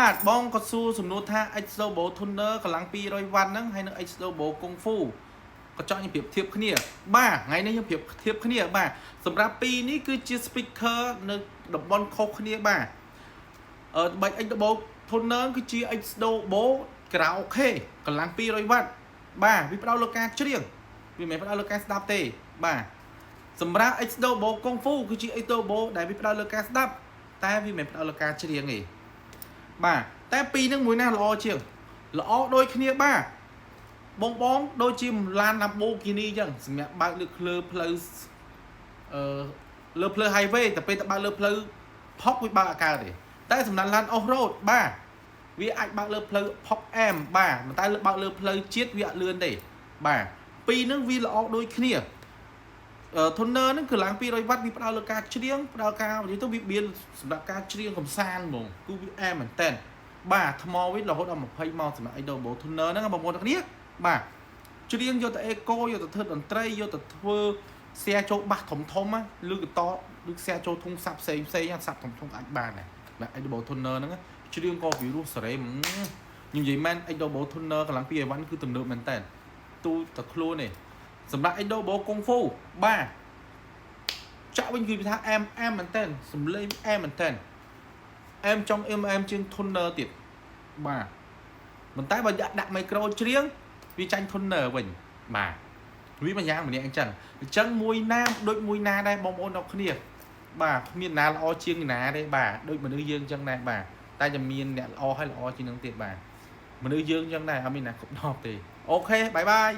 បាទបងក៏សួរសំណួរថា Exobo Tuner កម្លាំង200 វ៉ាត់ហ្នឹងហើយនឹង Exobo Kung Fu ក៏ចង់ខ្ញុំប្រៀបធៀបគ្នាបាទថ្ងៃនេះខ្ញុំប្រៀបធៀបគ្នាបាទសម្រាប់ពីរនេះគឺជា speaker នៅតំបន់ខុសគ្នាបាទបាច់ Exobo Tuner គឺជា Exobo Karaoke កម្លាំង200 វ៉ាត់បាទវាផ្ដោតលើការច្រៀងវាមិនមែនផ្ដោតលើការស្ដាប់ទេបាទសម្រាប់ Exobo Kung Fu គឺជា Exobo ដែលវាផ្ដោតលើការស្ដាប់តែវាមិនផ្ដោតលើការច្រៀងទេបាទតែពីរនឹងមួយណាល្អជាងល្អដូចគ្នាបាទបងដូចជាឡាន Lamborghini អញ្ចឹងសម្រាប់បើកលើផ្លូវលើផ្លូវ highway តែពេលទៅបើកលើផ្លូវផុកវាបើកអកើតទេតែសម្រាប់ឡាន off road បាទវាអាចបើកលើផ្លូវផុកអែមបាទតែបើកលើផ្លូវជាតិវាអត់លឿនទេបាទពីរនឹងវាល្អដូចគ្នាTuner ហ្នឹងគឺឡើង200 វ៉ាត់វាផ្ដោតលើការច្រៀងផ្ដោតការនិយាយទៅវាមានសម្រាប់ការច្រៀងកំសាន្តហ្មងគឺវាអែមមែនតើបាទថ្មវិញរហូតដល់20ម៉ោងសម្រាប់ Exobo Tuner ហ្នឹងបងប្អូនទាំងគ្នាបាទច្រៀងយកទៅអេកូយកទៅធ្វើតន្ត្រីយកទៅធ្វើแชร์ចូលបាសធំឬកតឬแชร์ចូលធុងសាប់ផ្សេងសាប់ធំអាចបានដែរបាទ Exobo Tuner ហ្នឹងច្រៀងក៏វារស់សេរីខ្ញុំនិយាយមែន Exobo Tuner កម្លាំង200 វ៉ាត់គឺទំនើបមែនតើទូតែខ្លួនទេសម្រាប់ Exobo Kung Fu បាទចាក់វិញគឺថាអែមមែនតើសំឡេងអែមមែនតើអែមចង់អែមជាង Tuner ទៀតបាទប៉ុន្តែបើដាក់មីក្រូច្រៀងវាចាញ់ Tuner វិញបាទវាម្យ៉ាងម្នាក់អញ្ចឹងមួយណាដូចមួយណាដែរបងប្អូនទាំងគ្នាបាទគ្មានណាល្អជាងណាទេបាទដូចមនុស្សយើងអញ្ចឹងដែរបាទតែតែមានអ្នកល្អហើយល្អជាងនឹងទៀតបាទមនុស្សយើងអញ្ចឹងដែរអត់មានណាគ្រប់ដបទេអូខេបាយ